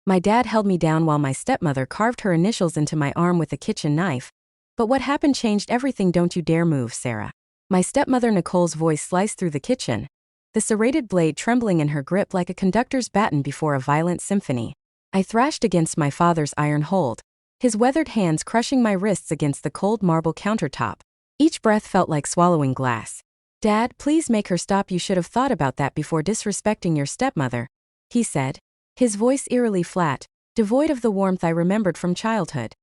My dad held me down while my stepmother carved her initials into my arm with a kitchen knife. But what happened changed everything. Don't you dare move, Sarah. My stepmother Nicole's voice sliced through the kitchen, the serrated blade trembling in her grip like a conductor's baton before a violent symphony. I thrashed against my father's iron hold, his weathered hands crushing my wrists against the cold marble countertop. Each breath felt like swallowing glass. Dad, please make her stop. You should have thought about that before disrespecting your stepmother, he said, his voice eerily flat, devoid of the warmth I remembered from childhood.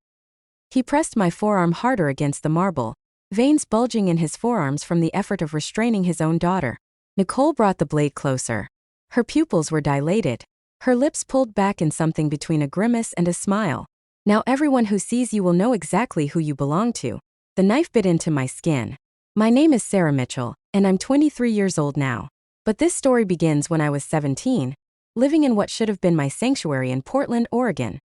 He pressed my forearm harder against the marble, veins bulging in his forearms from the effort of restraining his own daughter. Nicole brought the blade closer. Her pupils were dilated, her lips pulled back in something between a grimace and a smile. Now everyone who sees you will know exactly who you belong to. The knife bit into my skin. My name is Sarah Mitchell, and I'm 23 years old now. But this story begins when I was 17, living in what should have been my sanctuary in Portland, Oregon.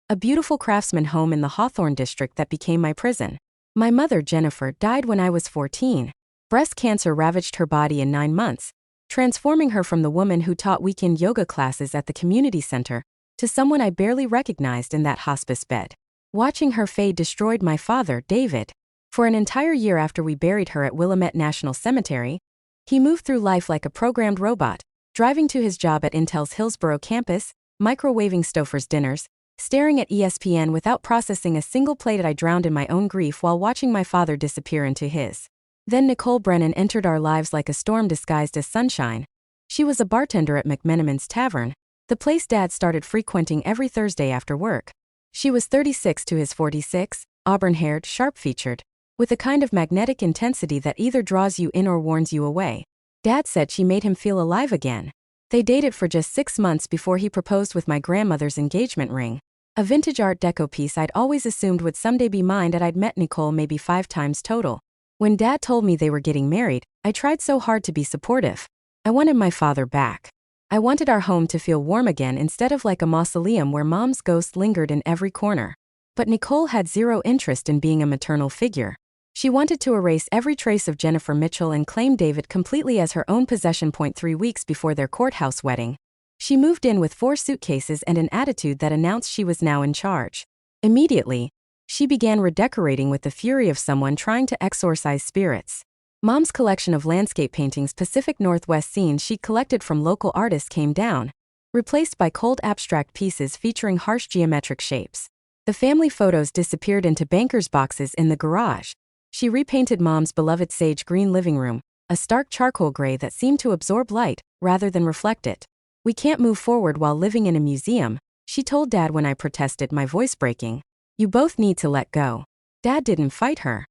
A beautiful craftsman home in the Hawthorne district that became my prison. My mother, Jennifer, died when I was 14. Breast cancer ravaged her body in 9 months, transforming her from the woman who taught weekend yoga classes at the community center to someone I barely recognized in that hospice bed. Watching her fade destroyed my father, David. For an entire year after we buried her at Willamette National Cemetery, he moved through life like a programmed robot, driving to his job at Intel's Hillsborough campus, microwaving Stouffer's dinners, staring at ESPN without processing a single plate. I drowned in my own grief while watching my father disappear into his. Then Nicole Brennan entered our lives like a storm disguised as sunshine. She was a bartender at McMenamin's Tavern, the place Dad started frequenting every Thursday after work. She was 36 to his 46, auburn-haired, sharp-featured, with a kind of magnetic intensity that either draws you in or warns you away. Dad said she made him feel alive again. They dated for just 6 months before he proposed with my grandmother's engagement ring, a vintage Art Deco piece I'd always assumed would someday be mine. And I'd met Nicole maybe 5 times total. When Dad told me they were getting married, I tried so hard to be supportive. I wanted my father back. I wanted our home to feel warm again instead of like a mausoleum where Mom's ghost lingered in every corner. But Nicole had zero interest in being a maternal figure. She wanted to erase every trace of Jennifer Mitchell and claim David completely as her own possession. 3 weeks before their courthouse wedding, she moved in with 4 suitcases and an attitude that announced she was now in charge. Immediately, she began redecorating with the fury of someone trying to exorcise spirits. Mom's collection of landscape paintings, Pacific Northwest scenes she'd collected from local artists, came down, replaced by cold abstract pieces featuring harsh geometric shapes. The family photos disappeared into banker's boxes in the garage. She repainted Mom's beloved sage green living room, a stark charcoal gray that seemed to absorb light rather than reflect it. We can't move forward while living in a museum, she told Dad when I protested, my voice breaking. You both need to let go. Dad didn't fight her.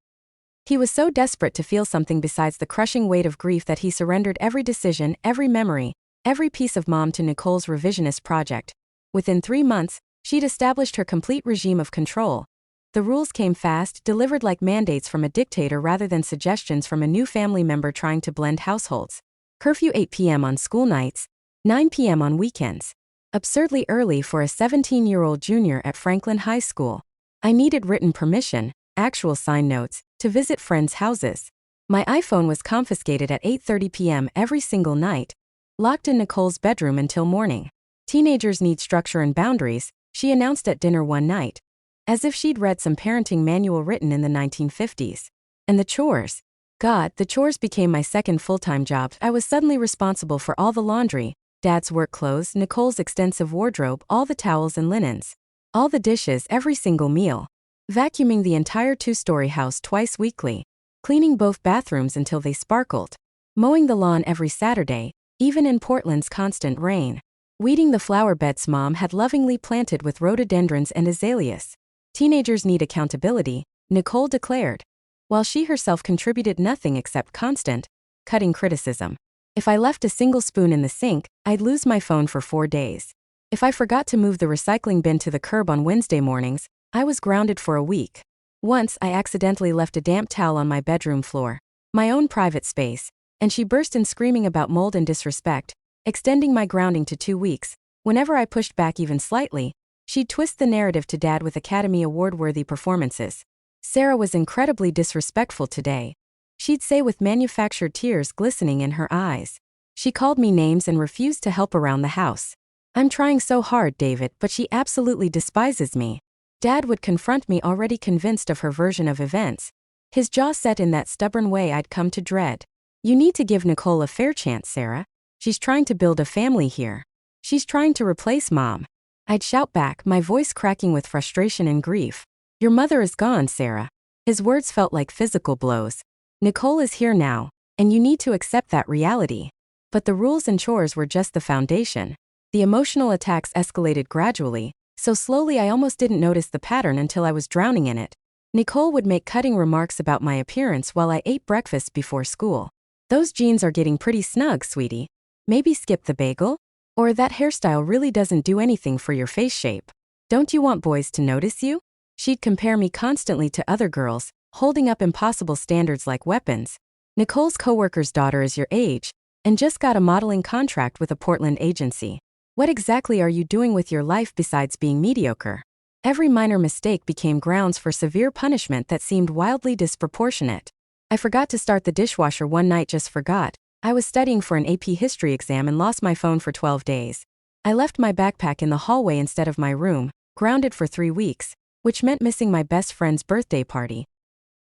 He was so desperate to feel something besides the crushing weight of grief that he surrendered every decision, every memory, every piece of Mom to Nicole's revisionist project. Within 3 months, she'd established her complete regime of control. The rules came fast, delivered like mandates from a dictator rather than suggestions from a new family member trying to blend households. Curfew 8 p.m. on school nights, 9 p.m. on weekends. Absurdly early for a 17-year-old junior at Franklin High School. I needed written permission, actual sign notes, to visit friends' houses. My iPhone was confiscated at 8:30 p.m. every single night, locked in Nicole's bedroom until morning. Teenagers need structure and boundaries, she announced at dinner one night, as if she'd read some parenting manual written in the 1950s. And the chores. God, the chores became my second full-time job. I was suddenly responsible for all the laundry, Dad's work clothes, Nicole's extensive wardrobe, all the towels and linens, all the dishes, every single meal. Vacuuming the entire 2-story house twice weekly, cleaning both bathrooms until they sparkled, mowing the lawn every Saturday, even in Portland's constant rain, weeding the flower beds Mom had lovingly planted with rhododendrons and azaleas. Teenagers need accountability, Nicole declared, while she herself contributed nothing except constant, cutting criticism. If I left a single spoon in the sink, I'd lose my phone for 4 days. If I forgot to move the recycling bin to the curb on Wednesday mornings, I was grounded for a week. Once I accidentally left a damp towel on my bedroom floor, my own private space, and she burst in screaming about mold and disrespect, extending my grounding to 2 weeks. Whenever I pushed back even slightly, she'd twist the narrative to Dad with Academy Award-worthy performances. Sarah was incredibly disrespectful today, she'd say with manufactured tears glistening in her eyes. She called me names and refused to help around the house. I'm trying so hard, David, but she absolutely despises me. Dad would confront me, already convinced of her version of events, his jaw set in that stubborn way I'd come to dread. You need to give Nicole a fair chance, Sarah. She's trying to build a family here. She's trying to replace Mom. I'd shout back, my voice cracking with frustration and grief. Your mother is gone, Sarah. His words felt like physical blows. Nicole is here now, and you need to accept that reality. But the rules and chores were just the foundation. The emotional attacks escalated gradually, so slowly I almost didn't notice the pattern until I was drowning in it. Nicole would make cutting remarks about my appearance while I ate breakfast before school. Those jeans are getting pretty snug, sweetie. Maybe skip the bagel? Or that hairstyle really doesn't do anything for your face shape. Don't you want boys to notice you? She'd compare me constantly to other girls, holding up impossible standards like weapons. Nicole's coworker's daughter is your age, and just got a modeling contract with a Portland agency. What exactly are you doing with your life besides being mediocre? Every minor mistake became grounds for severe punishment that seemed wildly disproportionate. I forgot to start the dishwasher one night, just forgot. I was studying for an AP history exam and lost my phone for 12 days. I left my backpack in the hallway instead of my room, grounded for 3 weeks, which meant missing my best friend's birthday party.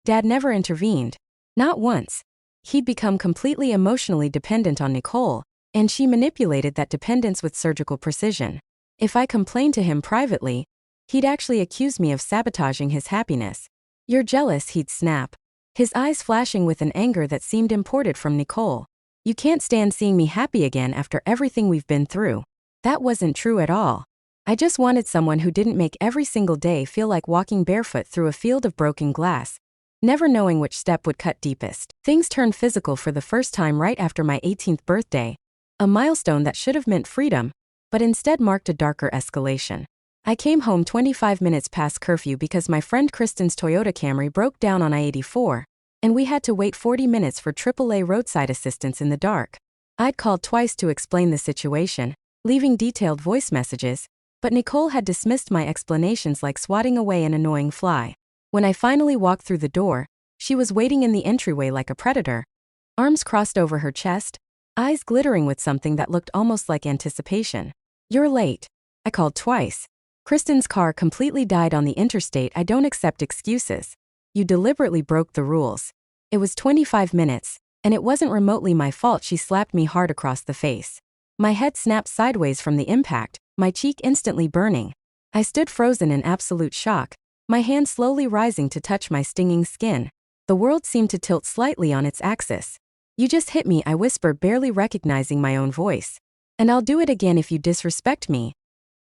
Dad never intervened. Not once. He'd become completely emotionally dependent on Nicole, and she manipulated that dependence with surgical precision. If I complained to him privately, he'd actually accuse me of sabotaging his happiness. You're jealous, he'd snap, his eyes flashing with an anger that seemed imported from Nicole. You can't stand seeing me happy again after everything we've been through. That wasn't true at all. I just wanted someone who didn't make every single day feel like walking barefoot through a field of broken glass, never knowing which step would cut deepest. Things turned physical for the first time right after my 18th birthday, a milestone that should have meant freedom, but instead marked a darker escalation. I came home 25 minutes past curfew because my friend Kristen's Toyota Camry broke down on I-84, and we had to wait 40 minutes for AAA roadside assistance in the dark. I'd called twice to explain the situation, leaving detailed voice messages, but Nicole had dismissed my explanations like swatting away an annoying fly. When I finally walked through the door, she was waiting in the entryway like a predator, arms crossed over her chest, eyes glittering with something that looked almost like anticipation. You're late. I called twice. Kristen's car completely died on the interstate. I don't accept excuses. You deliberately broke the rules. It was 25 minutes, and it wasn't remotely my fault. She slapped me hard across the face. My head snapped sideways from the impact, my cheek instantly burning. I stood frozen in absolute shock, my hand slowly rising to touch my stinging skin. The world seemed to tilt slightly on its axis. You just hit me, I whispered, barely recognizing my own voice. And I'll do it again if you disrespect me,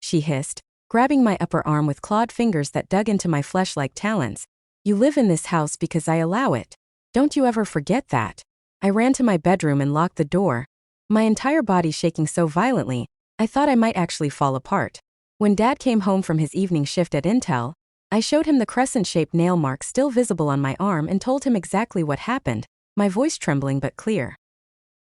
she hissed, grabbing my upper arm with clawed fingers that dug into my flesh like talons. You live in this house because I allow it. Don't you ever forget that. I ran to my bedroom and locked the door, my entire body shaking so violently, I thought I might actually fall apart. When Dad came home from his evening shift at Intel, I showed him the crescent-shaped nail mark still visible on my arm and told him exactly what happened, my voice trembling but clear.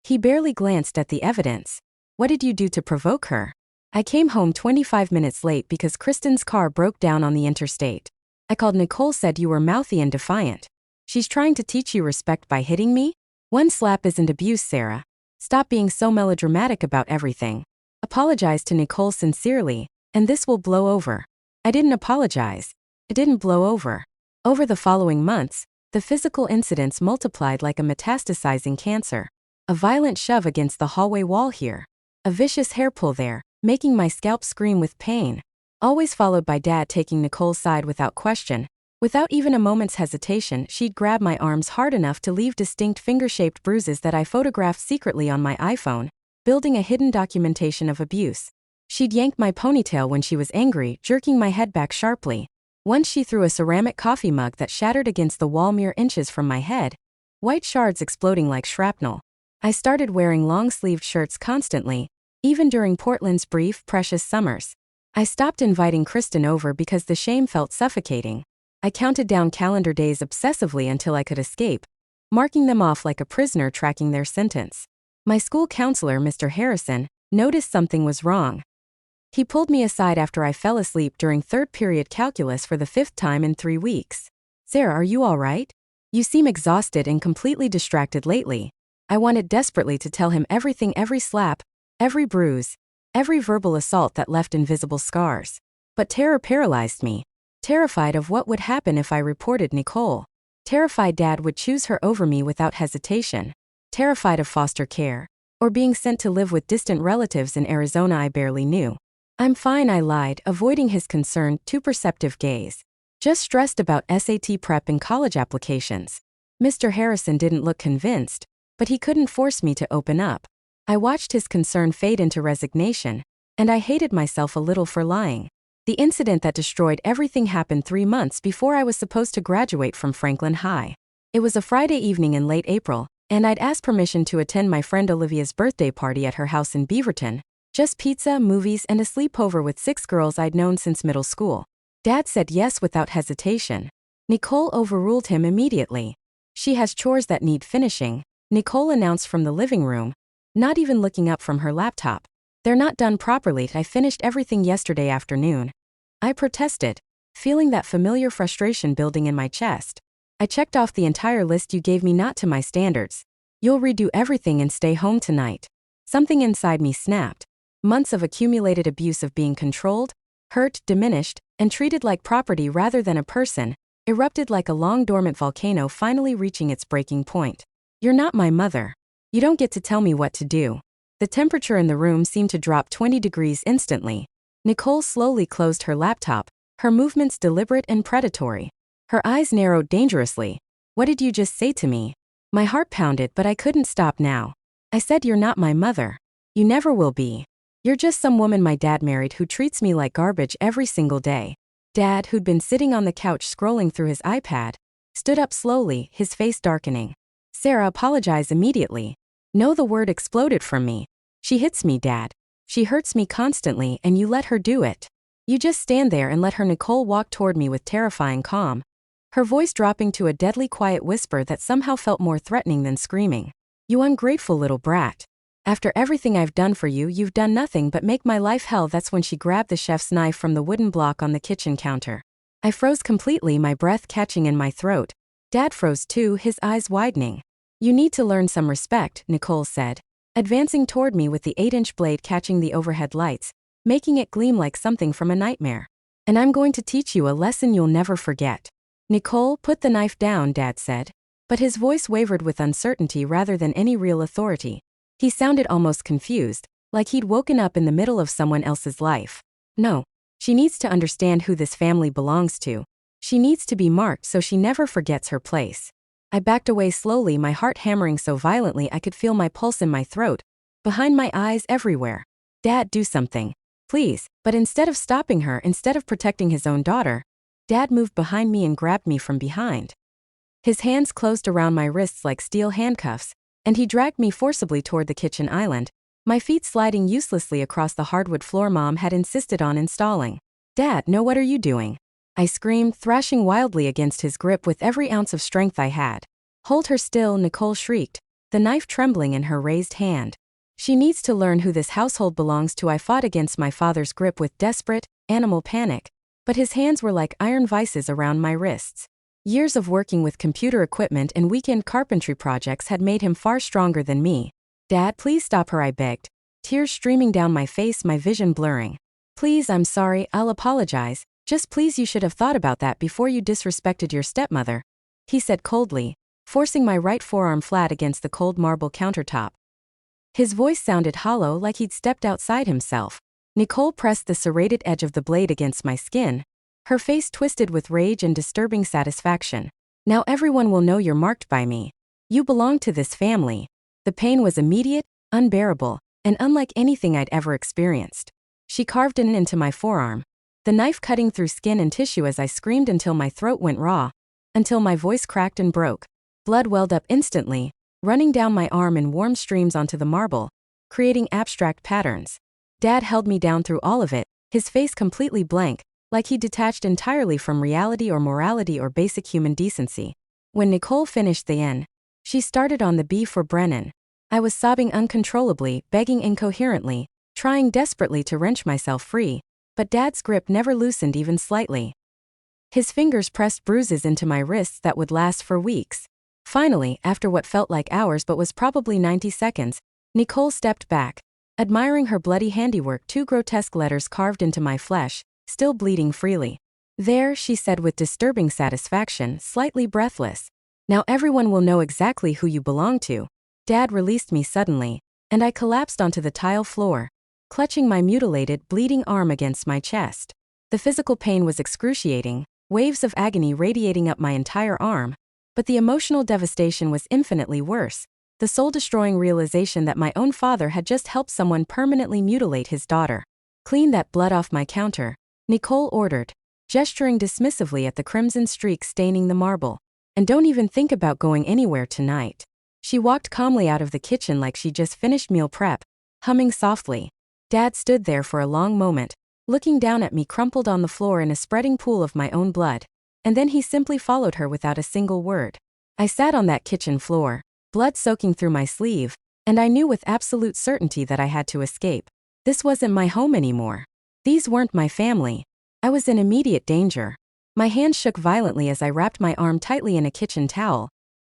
He barely glanced at the evidence. What did you do to provoke her? I came home 25 minutes late because Kristen's car broke down on the interstate. I called. Nicole said you were mouthy and defiant. She's trying to teach you respect by hitting me? One slap isn't abuse, Sarah. Stop being so melodramatic about everything. Apologize to Nicole sincerely, and this will blow over. I didn't apologize. It didn't blow over. Over the following months, the physical incidents multiplied like a metastasizing cancer. A violent shove against the hallway wall here. A vicious hair pull there, making my scalp scream with pain. Always followed by Dad taking Nicole's side without question. Without even a moment's hesitation, she'd grab my arms hard enough to leave distinct finger-shaped bruises that I photographed secretly on my iPhone, building a hidden documentation of abuse. She'd yank my ponytail when she was angry, jerking my head back sharply. Once she threw a ceramic coffee mug that shattered against the wall mere inches from my head, white shards exploding like shrapnel. I started wearing long-sleeved shirts constantly, even during Portland's brief, precious summers. I stopped inviting Kristen over because the shame felt suffocating. I counted down calendar days obsessively until I could escape, marking them off like a prisoner tracking their sentence. My school counselor, Mr. Harrison, noticed something was wrong. He pulled me aside after I fell asleep during third-period calculus for the 5th time in 3 weeks. Sarah, are you all right? You seem exhausted and completely distracted lately. I wanted desperately to tell him everything, every slap, every bruise, Every verbal assault that left invisible scars. But terror paralyzed me. Terrified of what would happen if I reported Nicole. Terrified Dad would choose her over me without hesitation. Terrified of foster care. Or being sent to live with distant relatives in Arizona I barely knew. I'm fine, I lied, avoiding his concerned, too perceptive gaze. Just stressed about SAT prep and college applications. Mr. Harrison didn't look convinced, but he couldn't force me to open up. I watched his concern fade into resignation, and I hated myself a little for lying. The incident that destroyed everything happened 3 months before I was supposed to graduate from Franklin High. It was a Friday evening in late April, and I'd asked permission to attend my friend Olivia's birthday party at her house in Beaverton. Just pizza, movies, and a sleepover with 6 girls I'd known since middle school. Dad said yes without hesitation. Nicole overruled him immediately. She has chores that need finishing, Nicole announced from the living room, not even looking up from her laptop. They're not done properly. I finished everything yesterday afternoon. I protested, feeling that familiar frustration building in my chest. I checked off the entire list you gave me, not to my standards. You'll redo everything and stay home tonight. Something inside me snapped. Months of accumulated abuse of being controlled, hurt, diminished, and treated like property rather than a person, erupted like a long dormant volcano finally reaching its breaking point. You're not my mother. You don't get to tell me what to do. The temperature in the room seemed to drop 20 degrees instantly. Nicole slowly closed her laptop, her movements deliberate and predatory. Her eyes narrowed dangerously. What did you just say to me? My heart pounded, but I couldn't stop now. I said you're not my mother. You never will be. You're just some woman my dad married who treats me like garbage every single day. Dad, who'd been sitting on the couch scrolling through his iPad, stood up slowly, his face darkening. Sarah, apologize immediately. No, the word exploded from me. She hits me, Dad. She hurts me constantly, and you let her do it. You just stand there and let her. Nicole walked toward me with terrifying calm, her voice dropping to a deadly quiet whisper that somehow felt more threatening than screaming. You ungrateful little brat. After everything I've done for you, you've done nothing but make my life hell. That's when she grabbed the chef's knife from the wooden block on the kitchen counter. I froze completely, my breath catching in my throat. Dad froze too, his eyes widening. You need to learn some respect, Nicole said, advancing toward me with the 8-inch blade catching the overhead lights, making it gleam like something from a nightmare. And I'm going to teach you a lesson you'll never forget. Nicole, put the knife down, Dad said, but his voice wavered with uncertainty rather than any real authority. He sounded almost confused, like he'd woken up in the middle of someone else's life. No. She needs to understand who this family belongs to. She needs to be marked so she never forgets her place. I backed away slowly, my heart hammering so violently I could feel my pulse in my throat, behind my eyes, everywhere. Dad, do something. Please. But instead of stopping her, instead of protecting his own daughter, Dad moved behind me and grabbed me from behind. His hands closed around my wrists like steel handcuffs, and he dragged me forcibly toward the kitchen island, my feet sliding uselessly across the hardwood floor Mom had insisted on installing. Dad, no, what are you doing? I screamed, thrashing wildly against his grip with every ounce of strength I had. Hold her still, Nicole shrieked, the knife trembling in her raised hand. She needs to learn who this household belongs to. I fought against my father's grip with desperate, animal panic, but his hands were like iron vices around my wrists. Years of working with computer equipment and weekend carpentry projects had made him far stronger than me. Dad, please stop her, I begged, tears streaming down my face, my vision blurring. Please, I'm sorry, I'll apologize. Just please, you should have thought about that before you disrespected your stepmother, he said coldly, forcing my right forearm flat against the cold marble countertop. His voice sounded hollow, like he'd stepped outside himself. Nicole pressed the serrated edge of the blade against my skin, her face twisted with rage and disturbing satisfaction. Now everyone will know you're marked by me. You belong to this family. The pain was immediate, unbearable, and unlike anything I'd ever experienced. She carved an into my forearm, the knife cutting through skin and tissue as I screamed until my throat went raw, until my voice cracked and broke. Blood welled up instantly, running down my arm in warm streams onto the marble, creating abstract patterns. Dad held me down through all of it, his face completely blank, like he detached entirely from reality or morality or basic human decency. When Nicole finished the N, she started on the B for Brennan. I was sobbing uncontrollably, begging incoherently, trying desperately to wrench myself free, but Dad's grip never loosened even slightly. His fingers pressed bruises into my wrists that would last for weeks. Finally, after what felt like hours but was probably 90 seconds, Nicole stepped back, admiring her bloody handiwork, 2 grotesque letters carved into my flesh, still bleeding freely. "There," she said with disturbing satisfaction, slightly breathless. "Now everyone will know exactly who you belong to." Dad released me suddenly, and I collapsed onto the tile floor, clutching my mutilated, bleeding arm against my chest. The physical pain was excruciating, waves of agony radiating up my entire arm, but the emotional devastation was infinitely worse, the soul-destroying realization that my own father had just helped someone permanently mutilate his daughter. "Clean that blood off my counter," Nicole ordered, gesturing dismissively at the crimson streak staining the marble. "And don't even think about going anywhere tonight." She walked calmly out of the kitchen like she just finished meal prep, humming softly. Dad stood there for a long moment, looking down at me crumpled on the floor in a spreading pool of my own blood, and then he simply followed her without a single word. I sat on that kitchen floor, blood soaking through my sleeve, and I knew with absolute certainty that I had to escape. This wasn't my home anymore. These weren't my family. I was in immediate danger. My hands shook violently as I wrapped my arm tightly in a kitchen towel,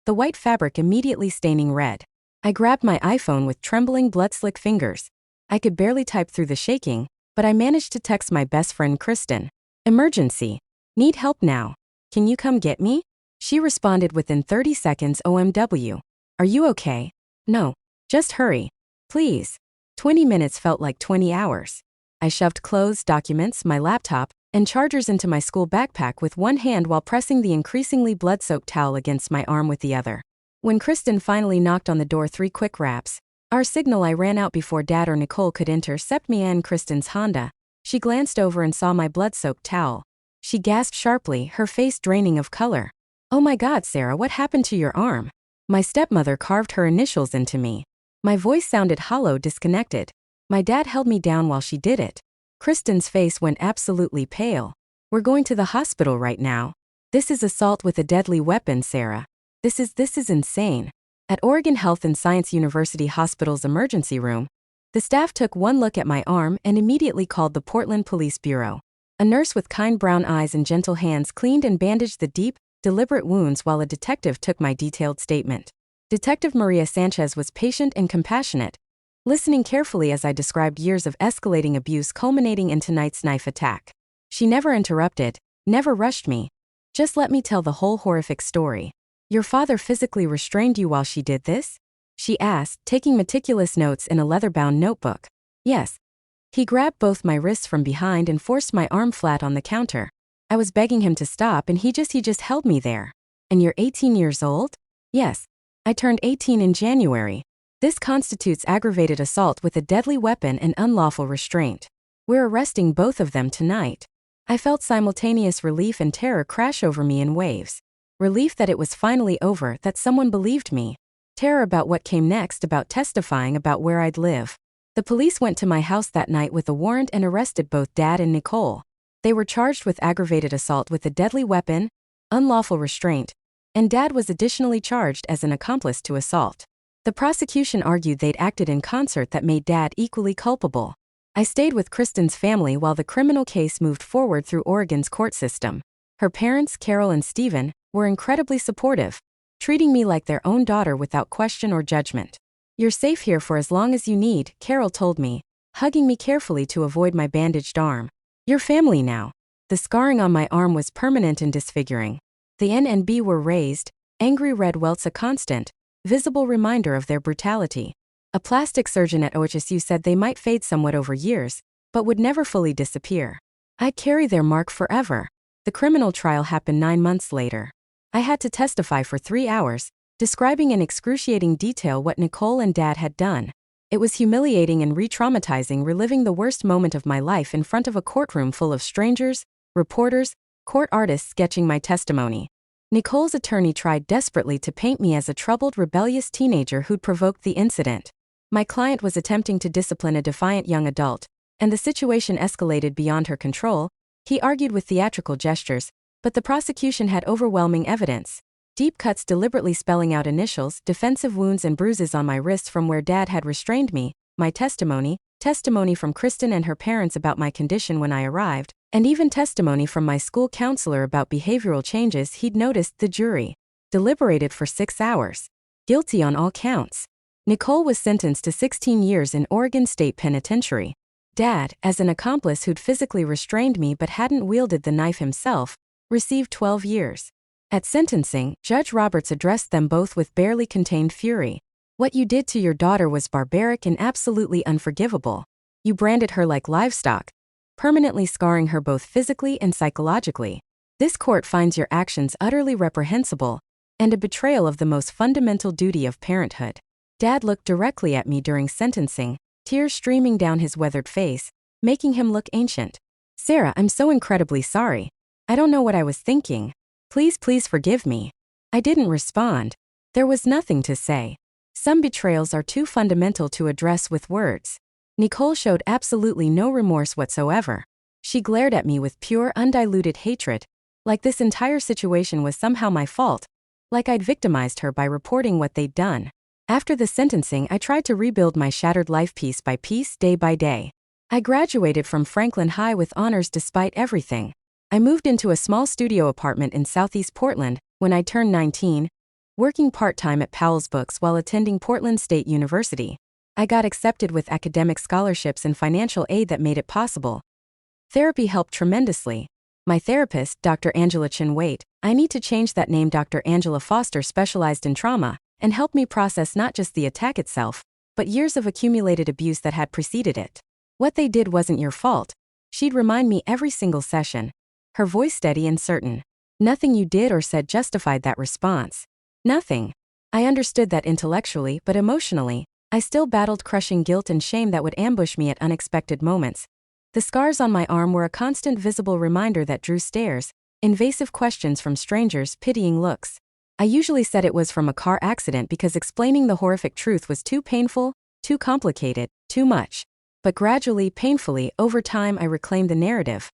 the white fabric immediately staining red. I grabbed my iPhone with trembling, blood-slick fingers. I could barely type through the shaking, but I managed to text my best friend Kristen. "Emergency. Need help now. Can you come get me?" She responded within 30 seconds, "OMW. Are you okay?" "No. Just hurry. Please." 20 minutes felt like 20 hours. I shoved clothes, documents, my laptop, and chargers into my school backpack with one hand while pressing the increasingly blood-soaked towel against my arm with the other. When Kristen finally knocked on the door, 3 quick raps. Our signal. I ran out before Dad or Nicole could intercept me and Kristen's Honda. She glanced over and saw my blood-soaked towel. She gasped sharply, her face draining of color. "Oh my God, Sarah, what happened to your arm?" My stepmother carved her initials into me. My voice sounded hollow, disconnected. My dad held me down while she did it. Kristen's face went absolutely pale. "We're going to the hospital right now. This is assault with a deadly weapon, Sarah. This is insane." At Oregon Health and Science University Hospital's emergency room, the staff took one look at my arm and immediately called the Portland Police Bureau. A nurse with kind brown eyes and gentle hands cleaned and bandaged the deep, deliberate wounds while a detective took my detailed statement. Detective Maria Sanchez was patient and compassionate, listening carefully as I described years of escalating abuse culminating in tonight's knife attack. She never interrupted, never rushed me. "Just let me tell the whole horrific story. Your father physically restrained you while she did this?" she asked, taking meticulous notes in a leather-bound notebook. "Yes." He grabbed both my wrists from behind and forced my arm flat on the counter. I was begging him to stop and he just held me there. "And you're 18 years old?" "Yes. I turned 18 in January. This constitutes aggravated assault with a deadly weapon and unlawful restraint. We're arresting both of them tonight." I felt simultaneous relief and terror crash over me in waves. Relief that it was finally over, that someone believed me. Terror about what came next, about testifying, about where I'd live. The police went to my house that night with a warrant and arrested both Dad and Nicole. They were charged with aggravated assault with a deadly weapon, unlawful restraint, and Dad was additionally charged as an accomplice to assault. The prosecution argued they'd acted in concert that made Dad equally culpable. I stayed with Kristen's family while the criminal case moved forward through Oregon's court system. Her parents, Carol and Stephen, were incredibly supportive, treating me like their own daughter without question or judgment. "You're safe here for as long as you need," Carol told me, hugging me carefully to avoid my bandaged arm. "You're family now." The scarring on my arm was permanent and disfiguring. The N and B were raised, angry red welts a constant, visible reminder of their brutality. A plastic surgeon at OHSU said they might fade somewhat over years, but would never fully disappear. I'd carry their mark forever. The criminal trial happened 9 months later. I had to testify for 3 hours, describing in excruciating detail what Nicole and Dad had done. It was humiliating and re-traumatizing, reliving the worst moment of my life in front of a courtroom full of strangers, reporters, court artists sketching my testimony. Nicole's attorney tried desperately to paint me as a troubled, rebellious teenager who'd provoked the incident. My client was attempting to discipline a defiant young adult, and the situation escalated beyond her control, he argued with theatrical gestures, but the prosecution had overwhelming evidence. Deep cuts deliberately spelling out initials, defensive wounds and bruises on my wrists from where Dad had restrained me, my testimony from Kristen and her parents about my condition when I arrived, and even testimony from my school counselor about behavioral changes he'd noticed. The jury deliberated for 6 hours. Guilty on all counts. Nicole was sentenced to 16 years in Oregon State Penitentiary. Dad, as an accomplice who'd physically restrained me but hadn't wielded the knife himself, received 12 years. At sentencing, Judge Roberts addressed them both with barely contained fury. What you did to your daughter was barbaric and absolutely unforgivable. You branded her like livestock, permanently scarring her both physically and psychologically. This court finds your actions utterly reprehensible and a betrayal of the most fundamental duty of parenthood. Dad looked directly at me during sentencing, tears streaming down his weathered face, making him look ancient. Sarah, I'm so incredibly sorry. I don't know what I was thinking. Please forgive me. I didn't respond. There was nothing to say. Some betrayals are too fundamental to address with words. Nicole showed absolutely no remorse whatsoever. She glared at me with pure, undiluted hatred, like this entire situation was somehow my fault, like I'd victimized her by reporting what they'd done. After the sentencing, I tried to rebuild my shattered life piece by piece, day by day. I graduated from Franklin High with honors despite everything. I moved into a small studio apartment in Southeast Portland when I turned 19, working part-time at Powell's Books while attending Portland State University. I got accepted with academic scholarships and financial aid that made it possible. Therapy helped tremendously. My therapist, Dr. Angela Chin-Waite, I need to change that name. Dr. Angela Foster specialized in trauma and helped me process not just the attack itself, but years of accumulated abuse that had preceded it. What they did wasn't your fault. She'd remind me every single session, her voice steady and certain. Nothing you did or said justified that response. Nothing. I understood that intellectually, but emotionally, I still battled crushing guilt and shame that would ambush me at unexpected moments. The scars on my arm were a constant visible reminder that drew stares, invasive questions from strangers, pitying looks. I usually said it was from a car accident because explaining the horrific truth was too painful, too complicated, too much. But gradually, painfully, over time I reclaimed the narrative.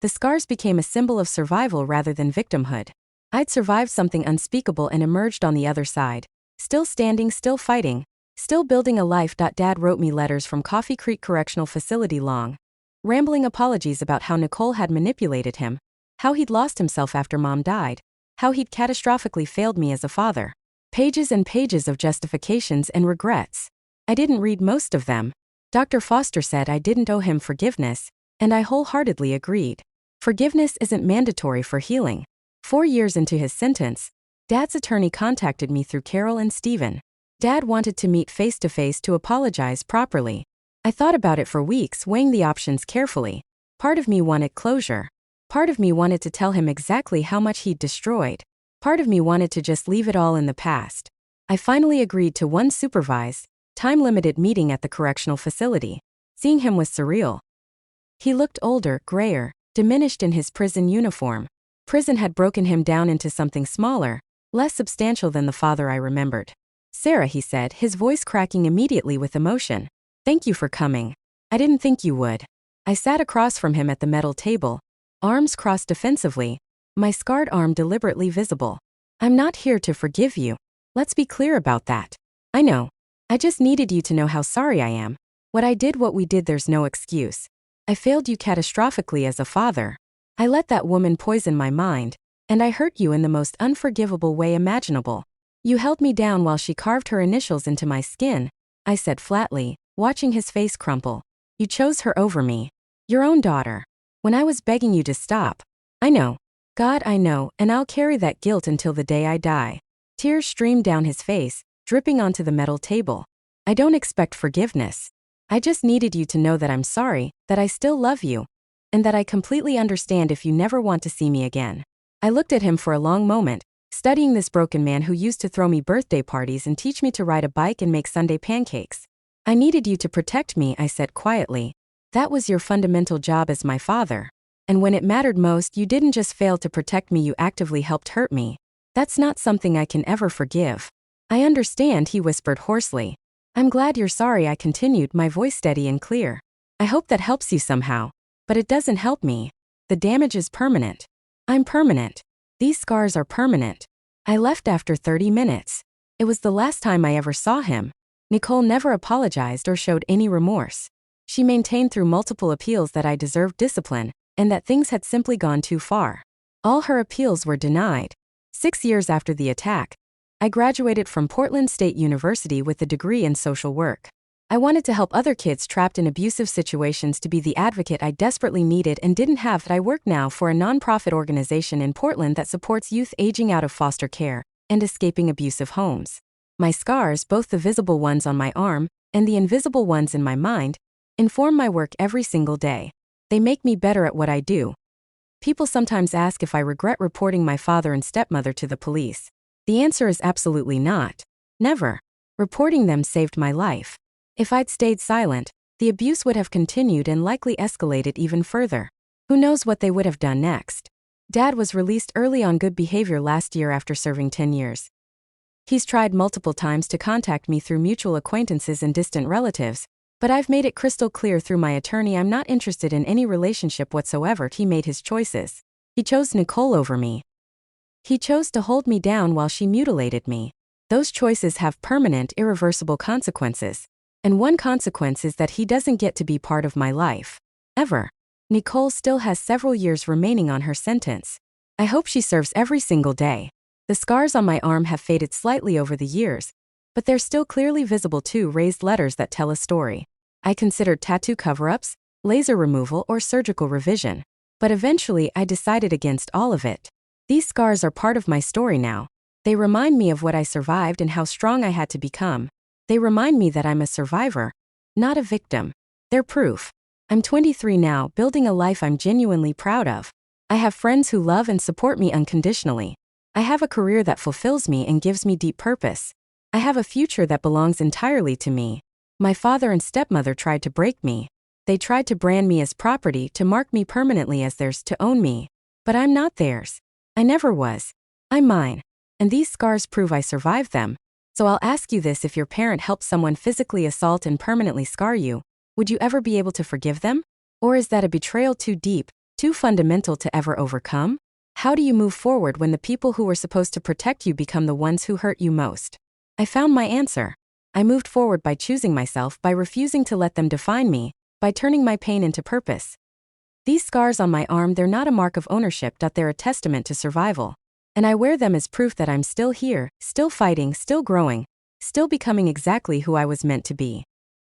The scars became a symbol of survival rather than victimhood. I'd survived something unspeakable and emerged on the other side. Still standing, still fighting, still building a life. Dad wrote me letters from Coffee Creek Correctional Facility, long, rambling apologies about how Nicole had manipulated him, how he'd lost himself after Mom died, how he'd catastrophically failed me as a father. Pages and pages of justifications and regrets. I didn't read most of them. Dr. Foster said I didn't owe him forgiveness, and I wholeheartedly agreed. Forgiveness isn't mandatory for healing. 4 years into his sentence, Dad's attorney contacted me through Carol and Stephen. Dad wanted to meet face-to-face to apologize properly. I thought about it for weeks, weighing the options carefully. Part of me wanted closure. Part of me wanted to tell him exactly how much he'd destroyed. Part of me wanted to just leave it all in the past. I finally agreed to one supervised, time-limited meeting at the correctional facility. Seeing him was surreal. He looked older, grayer, diminished in his prison uniform. Prison had broken him down into something smaller, less substantial than the father I remembered. Sarah, he said, his voice cracking immediately with emotion. Thank you for coming. I didn't think you would. I sat across from him at the metal table, arms crossed defensively, my scarred arm deliberately visible. I'm not here to forgive you. Let's be clear about that. I know. I just needed you to know how sorry I am. What I did, what we did, there's no excuse. I failed you catastrophically as a father. I let that woman poison my mind, and I hurt you in the most unforgivable way imaginable. You held me down while she carved her initials into my skin, I said flatly, watching his face crumple. You chose her over me. Your own daughter. When I was begging you to stop. I know. God, I know, and I'll carry that guilt until the day I die. Tears streamed down his face, dripping onto the metal table. I don't expect forgiveness. I just needed you to know that I'm sorry, that I still love you, and that I completely understand if you never want to see me again. I looked at him for a long moment, studying this broken man who used to throw me birthday parties and teach me to ride a bike and make Sunday pancakes. I needed you to protect me, I said quietly. That was your fundamental job as my father. And when it mattered most, you didn't just fail to protect me, you actively helped hurt me. That's not something I can ever forgive. I understand, he whispered hoarsely. I'm glad you're sorry, I continued, my voice steady and clear. I hope that helps you somehow. But it doesn't help me. The damage is permanent. I'm permanent. These scars are permanent. I left after 30 minutes. It was the last time I ever saw him. Nicole never apologized or showed any remorse. She maintained through multiple appeals that I deserved discipline, and that things had simply gone too far. All her appeals were denied. 6 years after the attack, I graduated from Portland State University with a degree in social work. I wanted to help other kids trapped in abusive situations to be the advocate I desperately needed and didn't have. I work now for a nonprofit organization in Portland that supports youth aging out of foster care and escaping abusive homes. My scars, both the visible ones on my arm and the invisible ones in my mind, inform my work every single day. They make me better at what I do. People sometimes ask if I regret reporting my father and stepmother to the police. The answer is absolutely not. Never. Reporting them saved my life. If I'd stayed silent, the abuse would have continued and likely escalated even further. Who knows what they would have done next? Dad was released early on good behavior last year after serving 10 years. He's tried multiple times to contact me through mutual acquaintances and distant relatives, but I've made it crystal clear through my attorney I'm not interested in any relationship whatsoever. He made his choices. He chose Nicole over me. He chose to hold me down while she mutilated me. Those choices have permanent, irreversible consequences. And one consequence is that he doesn't get to be part of my life. Ever. Nicole still has several years remaining on her sentence. I hope she serves every single day. The scars on my arm have faded slightly over the years, but they're still clearly visible too, raised letters that tell a story. I considered tattoo cover-ups, laser removal, or surgical revision. But eventually I decided against all of it. These scars are part of my story now. They remind me of what I survived and how strong I had to become. They remind me that I'm a survivor, not a victim. They're proof. I'm 23 now, building a life I'm genuinely proud of. I have friends who love and support me unconditionally. I have a career that fulfills me and gives me deep purpose. I have a future that belongs entirely to me. My father and stepmother tried to break me. They tried to brand me as property, to mark me permanently as theirs, to own me. But I'm not theirs. I never was. I'm mine. And these scars prove I survived them. So I'll ask you this: if your parent helped someone physically assault and permanently scar you, would you ever be able to forgive them? Or is that a betrayal too deep, too fundamental to ever overcome? How do you move forward when the people who were supposed to protect you become the ones who hurt you most? I found my answer. I moved forward by choosing myself, by refusing to let them define me, by turning my pain into purpose. These scars on my arm, they're not a mark of ownership, they're a testament to survival. And I wear them as proof that I'm still here, still fighting, still growing, still becoming exactly who I was meant to be.